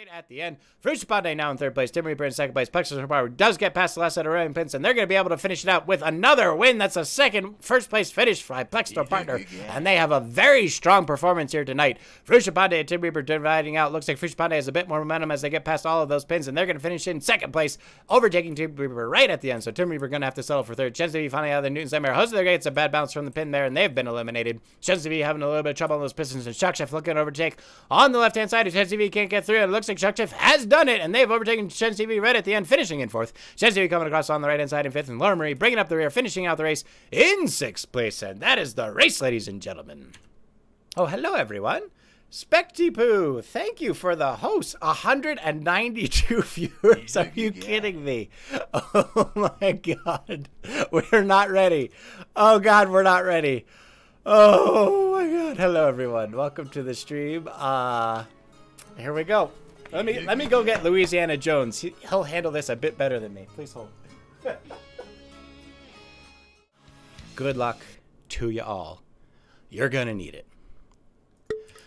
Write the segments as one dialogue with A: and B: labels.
A: right at the end. Frushipande now in third place. Tim Reaper in second place. Plexus Power does get past the last set of rolling pins, and they're going to be able to finish it out with another win. That's a first place finish by Plexus Partner, and they have a very strong performance here tonight. Frushipande and Tim Reaper dividing out. Looks like Frushipande has a bit more momentum as they get past all of those pins, and they're going to finish in second place, overtaking Tim Reaper right at the end. So Tim Reaper going to have to settle for third. Chance to be finally out of the Newton's Nightmare. Jose the Great's a bad bounce from the pin there, and they've been eliminated. Chance to be having a little bit of trouble on those pistons, and Shock Chef looking to overtake on the left-hand side. Chance TV can't get through, and it looks like Shock Chef has done it, and they've overtaken Chance TV right at the end, finishing in fourth. Chance TV coming across on the right-hand side in fifth, and Laura Marie bringing up the rear, finishing out the race in sixth place, and that is the race, ladies and gentlemen. Oh, hello, everyone. Spectypoo, thank you for the host. 192 viewers. Are you kidding me? Oh my God. We're not ready. Oh God, we're not ready. Oh my God. Hello everyone. Welcome to the stream. Here we go. Let me go get Louisiana Jones. He'll handle this a bit better than me. Please hold. Good luck to you all. You're gonna need it.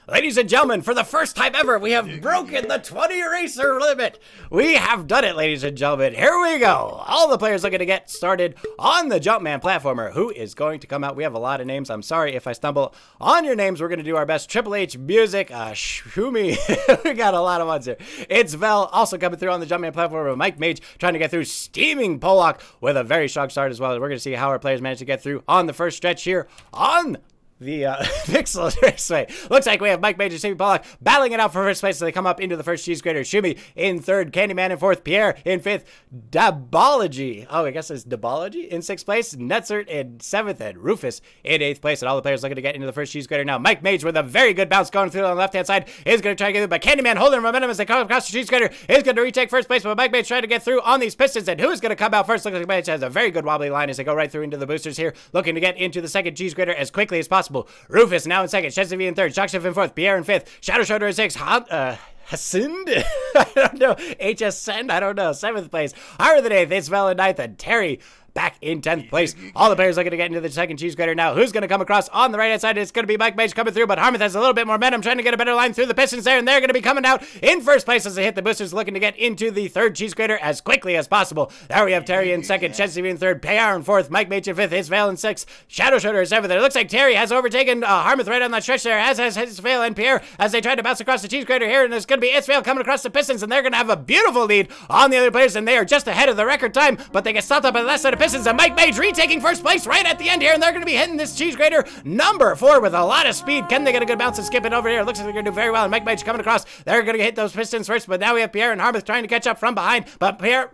A: Ladies and gentlemen, for the first time ever, we have broken the 20 racer limit. We have done it, ladies and gentlemen. Here we go. All the players looking to get started on the Jumpman platformer. Who is going to come out? We have a lot of names. I'm sorry if I stumble on your names. We're going to do our best. Triple H Music, Shumi. We got a lot of ones here. It's Vel also coming through on the Jumpman platformer. Mike Mage trying to get through. Steaming Pollock with a very strong start as well. We're going to see how our players manage to get through on the first stretch here on the Pixel Raceway. Looks like we have Mike Major, Stevie Pollock battling it out for first place as they come up into the first cheese grater. Shumi in third, Candyman in fourth, Pierre in fifth, Dabology. Oh, I guess it's Dabology in sixth place, Netzert in seventh, and Rufus in eighth place. And all the players looking to get into the first cheese grater now. Mike Major with a very good bounce going through on the left-hand side is going to try to get through, but Candyman holding momentum as they come across the cheese grater is going to retake first place, but Mike Major trying to get through on these pistons. And who's going to come out first? Looks like Mike has a very good wobbly line as they go right through into the boosters here, looking to get into the second cheese grater as quickly as possible. Rufus now in second, Chesney in third, Shock Chef in fourth, Pierre in fifth, Shadow Shoulder in sixth, Hassind? I don't know, HS Send, I don't know, seventh place, Higher than eighth, Isabel in ninth, and Terry back in 10th place. All the players looking to get into the second cheese grater now. Who's going to come across on the right-hand side? It's going to be Mike Mage coming through, but Harmouth has a little bit more momentum, trying to get a better line through the pistons there, and they're going to be coming out in first place as they hit the boosters, looking to get into the third cheese grater as quickly as possible. There we have Terry in second, Chesney in third, Payar in fourth, Mike Mage in fifth, Isvale in sixth, Shadow Shoulder in seventh. It looks like Terry has overtaken Harmouth right on that stretch there, as has Isvale and Pierre as they try to bounce across the cheese grater here, and it's going to be Isvale coming across the pistons, and they're going to have a beautiful lead on the other players, and they are just ahead of the record time, but they get stopped up by the last set of pistons, and Mike Mage retaking first place right at the end here, and they're going to be hitting this cheese grater number 4 with a lot of speed. Can they get a good bounce and skip it over here? Looks like they're going to do very well, and Mike Mage coming across. They're going to hit those pistons first, but now we have Pierre and Harmouth trying to catch up from behind, but Pierre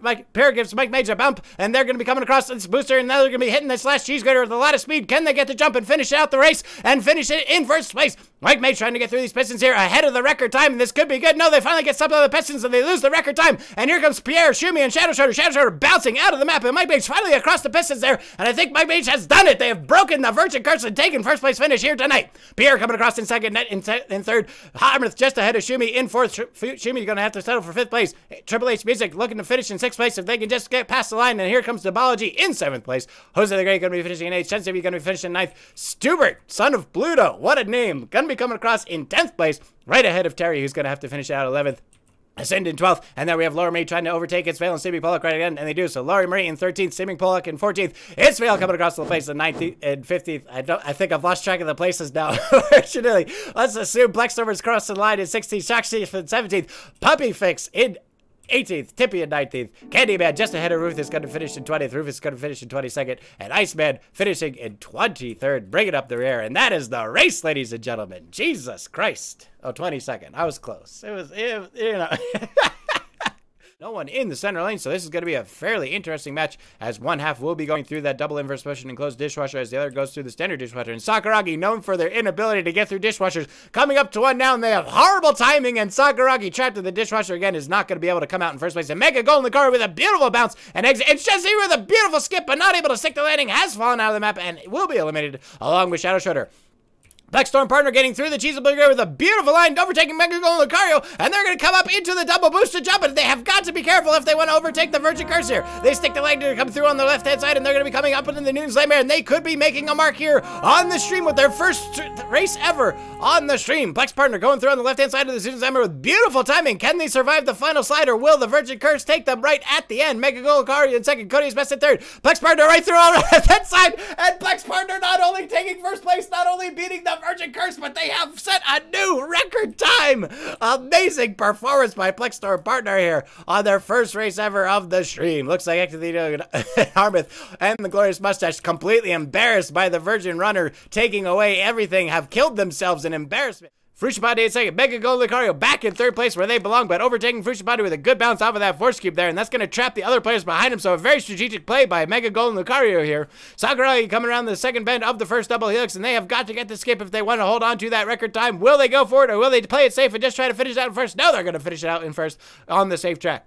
A: gives Mike Mage a bump, and they're going to be coming across this booster, and now they're going to be hitting this last cheese grater with a lot of speed. Can they get the jump and finish out the race and finish it in first place? Mike Mage trying to get through these pistons here ahead of the record time, and this could be good. No, they finally get stopped on the pistons, and they lose the record time, and here comes Pierre, Shumi, and Shadow Shoulder bouncing out of the map, and Mike Mage finally across the pistons there, and I think Mike Mage has done it. They have broken the virgin curse and taken first place finish here tonight. Pierre coming across in second, Net in third, Harmouth just ahead of Shumi in fourth. Shumi going to have to settle for fifth place. Triple H Music looking to finish in sixth place if they can just get past the line, and here comes Dabology in seventh place. Jose the Great going to be finishing in eighth, Shensebi going to be finishing in ninth, Stubert, son of Pluto, what a name, going to be coming across in 10th place, right ahead of Terry, who's going to have to finish out 11th. Ascend in 12th, and then we have Laura Marie trying to overtake Isvale and Stevie Pollock right again, and they do. So Laura Marie in 13th, Steaming Pollock in 14th, Isvale coming across the place in 19th and 15th. I think I've lost track of the places now. Unfortunately, let's assume Blackstormers crossing the line in 16th, Shockshift in 17th, Puppy Fix in 18th, Tippy in 19th, Candyman just ahead of Ruth is going to finish in 20th, Rufus is going to finish in 22nd, and Iceman finishing in 23rd, bringing up the rear, and that is the race, ladies and gentlemen. Jesus Christ. Oh, 22nd. I was close. It was you know. No one in the center lane, so this is going to be a fairly interesting match, as one half will be going through that double inverse motion and closed dishwasher as the other goes through the standard dishwasher. And Sakuragi, known for their inability to get through dishwashers, coming up to one now, and they have horrible timing, and Sakuragi, trapped in the dishwasher again, is not going to be able to come out in first place. And Mega Golden Car with a beautiful bounce and exit, and Chesney with a beautiful skip, but not able to stick the landing, has fallen out of the map and will be eliminated along with Shadow Shoulder. Black Storm Partner getting through the cheese and with a beautiful line, overtaking Mega Golden Lucario, and they're going to come up into the double boosted jump, and they have got to be careful if they want to overtake the Virgin Curse here. They stick the leg to come through on the left-hand side, and they're going to be coming up into the Newton's Nightmare, and they could be making a mark here on the stream with their first race ever on the stream. Black's Partner going through on the left-hand side of the Newton's Nightmare with beautiful timing. Can they survive the final slide, or will the Virgin Curse take them right at the end? Mega Golden Lucario in second, Cody's best in third. Black's Partner right through on that side, and Black's Partner not only taking first place, not only beating the Virgin Curse, but they have set a new record time. Amazing performance by Black Storm Partner here on their first race ever of the stream. Looks like actually Harmouth and the Glorious Mustache, completely embarrassed by the Virgin Runner taking away everything, have killed themselves in embarrassment. Frushipati in second, Mega Golden Lucario back in third place where they belong, but overtaking Frushipati with a good bounce off of that force cube there, and that's going to trap the other players behind him, so a very strategic play by Mega Golden Lucario here. Sakuragi coming around the second bend of the first double helix, and they have got to get the skip if they want to hold on to that record time. Will they go for it, or will they play it safe and just try to finish it out in first? No, they're going to finish it out in first on the safe track.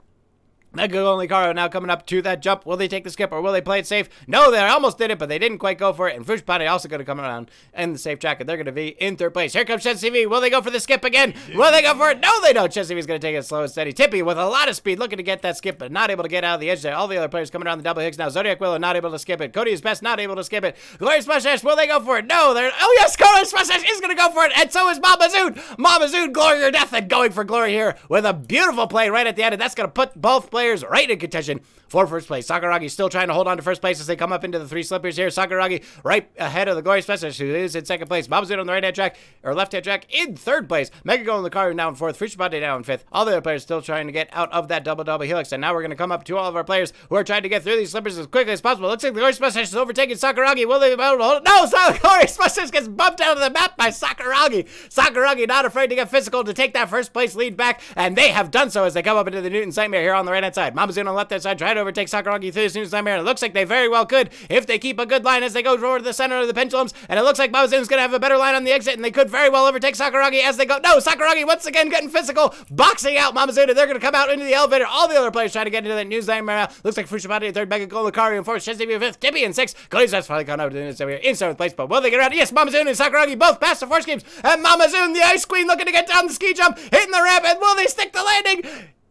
A: Mega Golden Lucario now coming up to that jump. Will they take the skip, or will they play it safe? No, they almost did it, but they didn't quite go for it. And Frushipati also going to come around in the safe track, and they're going to be in third place. Here comes ChessTV. Will they go for the skip again? Will they go for it? No, they don't. ChessTV is going to take it slow and steady. Tippy with a lot of speed, looking to get that skip, but not able to get out of the edge there. All the other players coming around the double hits now. Zodiac Willow not able to skip it. Cody is best, not able to skip it. Glorious Mustache, will they go for it? No, they're... Oh, yes, Glorious Mustache is going to go for it, and so is Mama Zoon. Mama Zoon, glory or death, and going for glory here with a beautiful play right at the end, and that's going to put both players right in contention for first place. Sakuragi still trying to hold on to first place as they come up into the three slippers here. Sakuragi right ahead of the Glorious Mustache, who is in second place. Mamazoon on the right-hand track, or left-hand track, in third place. Mega Golden Lucario now in fourth. Frushipati now in fifth. All the other players still trying to get out of that double helix, and now we're going to come up to all of our players who are trying to get through these slippers as quickly as possible. Looks like the Glorious Mustache is overtaking Sakuragi. Will they be able to hold it? No, Glorious Mustache gets bumped out of the map by Sakuragi. Sakuragi not afraid to get physical to take that first place lead back, and they have done so as they come up into the Newton's Nightmare here on the right-hand side. Mamazoon on the left-hand side trying to overtake Sakuragi through this Newton's Nightmare, and it looks like they very well could if they keep a good line as they go toward the center of the pendulums, and it looks like Mamazoon's going to have a better line on the exit, and they could very well overtake Sakuragi as they go. No, Sakuragi once again getting physical, boxing out Mamazoon, and they're going to come out into the elevator. All the other players trying to get into that Newton's Nightmare. Looks like Frushipati in third, Mega Golden Lucario in fourth, ChessTV in fifth, Tippy in sixth. Cody's just finally gone over to the Newton's Nightmare in seventh place, but will they get around? Yes, Mamazoon and Sakuragi both past the force cubes, and Mamazoon, the Ice Queen, looking to get down the ski jump, hitting the ramp, and will they stick the landing?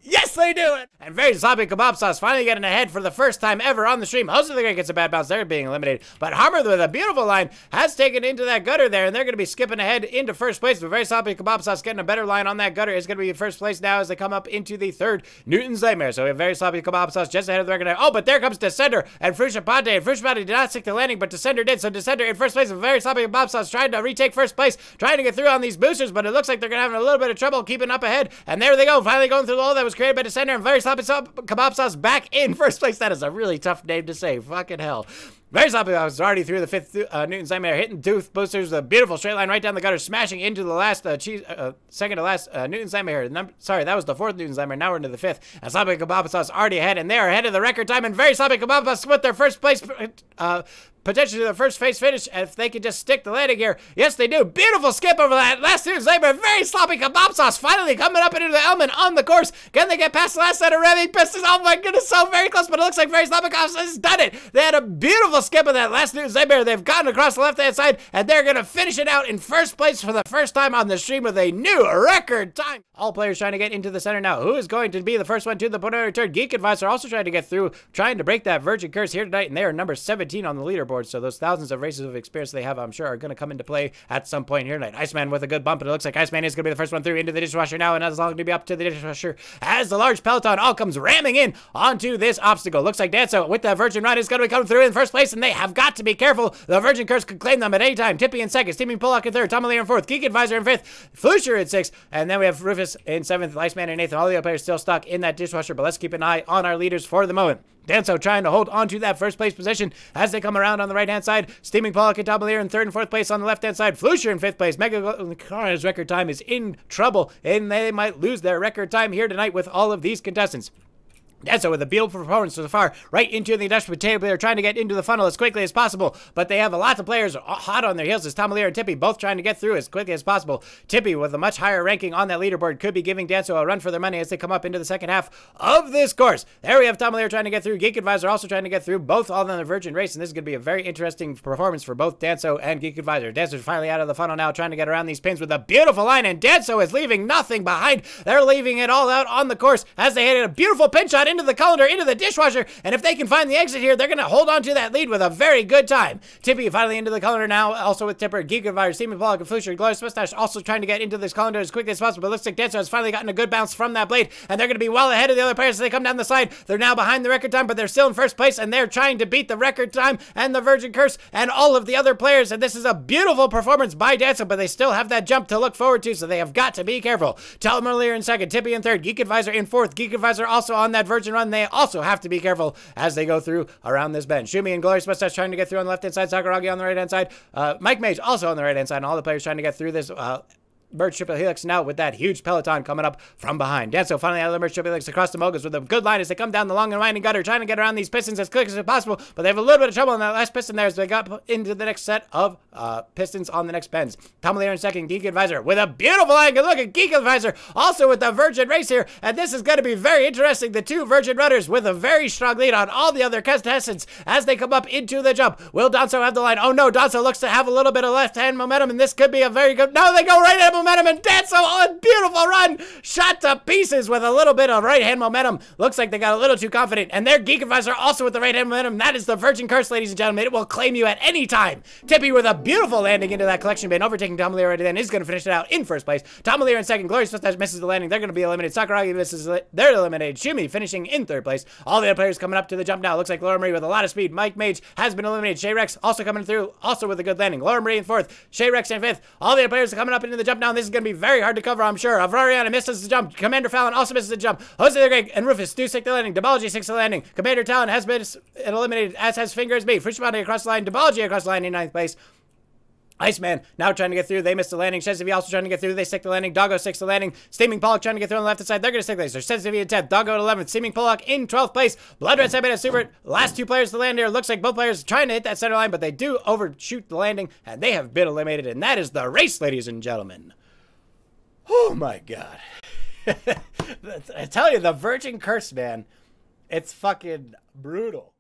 A: Yes, they do it! And very sloppy Kebab Sauce finally getting ahead for the first time ever on the stream. Most of the guy gets a bad bounce. They're being eliminated. But Harmouth with a beautiful line has taken into that gutter there, and they're going to be skipping ahead into first place. But very sloppy Kebab Sauce getting a better line on that gutter is going to be in first place now as they come up into the third Newton's Nightmare. So we have very sloppy Kebab Sauce just ahead of the record. Oh, but there comes Descender and Frushipati. And Frushipati did not stick the landing, but Descender did. So Descender in first place with very sloppy Kebab Sauce trying to retake first place, trying to get through on these boosters, but it looks like they're going to have a little bit of trouble keeping up ahead. And there they go, finally going through the hole that was created by Descender, and very sloppy Kebab Sauce back in first place. That is a really tough name to say. Fucking hell. Very sloppy. I was already through the fifth Newton's Nightmare, hitting tooth boosters, a beautiful straight line right down the gutter, smashing into the last second to last Newton's Nightmare. Sorry, that was the fourth Newton's Nightmare. Now we're into the fifth. And sloppy Kebab Sauce already ahead, and they are ahead of the record time. And very sloppy Kebab Sauce with their first place. Potentially the first phase finish if they could just stick the landing here. Yes, they do. Beautiful skip over that last Newton's Nightmare. Very sloppy Kebab Sauce finally coming up into the element on the course. Can they get past the last set of revving pistols? Oh my goodness, so very close, but it looks like very sloppy Kebab Sauce has done it. They had a beautiful skip of that last Newton's Nightmare. They've gotten across the left-hand side, and they're going to finish it out in first place for the first time on the stream with a new record time. All players trying to get into the center now. Who is going to be the first one to the point of return? Geek Advisor also trying to get through, trying to break that Virgin Curse here tonight, and they are number 17 on the leaderboard, so those thousands of races of experience they have, I'm sure, are going to come into play at some point here tonight. Iceman with a good bump, and it looks like Iceman is going to be the first one through into the dishwasher now, and as long to be up to the dishwasher as the large peloton all comes ramming in onto this obstacle. Looks like Danzo with that Virgin Run is going to be coming through in first place, and they have got to be careful. The Virgin Curse could claim them at any time. Tippy in second, Steaming Pollock in third, Tomalia in fourth, Geek Advisor in fifth, Flusher in sixth, and then we have Rufus in seventh, Iceman in eighth, and all the other players still stuck in that dishwasher, but let's keep an eye on our leaders for the moment. Danzo trying to hold on to that first place position as they come around on the right-hand side. Steaming Pollock and Tomalia in third and fourth place on the left-hand side. Flusher in fifth place. Mega Cara's record time is in trouble, and they might lose their record time here tonight with all of these contestants. Danso with a beautiful performance so far, right into the industrial table. They're trying to get into the funnel as quickly as possible, but they have a lot of players hot on their heels as Tomalier and Tippy both trying to get through as quickly as possible. Tippy with a much higher ranking on that leaderboard could be giving Danso a run for their money as they come up into the second half of this course. There we have Tomalier trying to get through, Geek Advisor also trying to get through, both all on the Virgin race, and this is going to be a very interesting performance for both Danso and Geek Advisor. Danso's finally out of the funnel now, trying to get around these pins with a beautiful line, and Danso is leaving nothing behind. They're leaving it all out on the course as they hit a beautiful pin shot into the colander, into the dishwasher, and if they can find the exit here, they're going to hold on to that lead with a very good time. Tippy finally into the colander now, also with Tipper, Geek Advisor, Steaming Pollock, and Flusher, Glorious Mustache also trying to get into this colander as quickly as possible, but looks like Danso has finally gotten a good bounce from that blade, and they're going to be well ahead of the other players as they come down the side. They're now behind the record time, but they're still in first place, and they're trying to beat the record time and the Virgin Curse and all of the other players, and this is a beautiful performance by Danso, but they still have that jump to look forward to, so they have got to be careful. Tomalier in second, Tippy in third, Geek Advisor in fourth, Geek Advisor also on that Virgin run. They also have to be careful as they go through around this bend. Shumi and Glorious Mustache trying to get through on the left-hand side, Sakuragi on the right-hand side, Mike Mage also on the right-hand side, and all the players trying to get through this merge triple helix now with that huge peloton coming up from behind. Danso finally out of the merge triple helix across the Moguls with a good line as they come down the long and winding gutter, trying to get around these pistons as quick as possible, but they have a little bit of trouble in that last piston there as they got into the next set of pistons on the next bends. Tomalier in second, Geek Advisor with a beautiful angle. Look at Geek Advisor also with the Virgin race here, and this is going to be very interesting. The two Virgin runners with a very strong lead on all the other contestants as they come up into the jump. Will Danso have the line? Oh no, Danso looks to have a little bit of left-hand momentum, and this could be a very good... No, they go right-hand momentum, and Danso on a beautiful run, shot to pieces with a little bit of right-hand momentum. Looks like they got a little too confident, and their Geek Advisor also with the right-hand momentum. That is the Virgin Curse, ladies and gentlemen. It will claim you at any time. Tippy with a beautiful landing into that collection bin, overtaking Tomalier right then, is going to finish it out in first place. Tomalier in second, Glorious Mustache misses the landing. They're going to be eliminated. Sakuragi misses it. They're eliminated. Shumi finishing in third place. All the other players coming up to the jump now. Looks like Laura Marie with a lot of speed. Mike Mage has been eliminated. Shay Rex also coming through, also with a good landing. Laura Marie in fourth, Shay Rex in fifth. All the other players are coming up into the jump now, and this is going to be very hard to cover, I'm sure. Avrariana misses the jump. Commander Fallon also misses the jump. Jose the Great and Rufus do stick the landing. Dabology sticks the landing. Commander Talon has been eliminated, as has Fingers Me. Fushimane across the line. Dabology across the line in ninth place. Iceman now trying to get through. They missed the landing. Shezivy also trying to get through. They stick the landing. Doggo sticks the landing. Steaming Pollock trying to get through on the left side. They're going to stick the landing. Shezivy in 10th. Doggo at 11th. Steaming Pollock in 12th place. Blood Red Sabin at Super. Last two players to land here. Looks like both players trying to hit that center line, but they do overshoot the landing, and they have been eliminated. And that is the race, ladies and gentlemen. Oh my God. I tell you, the Virgin Curse, man, it's fucking brutal.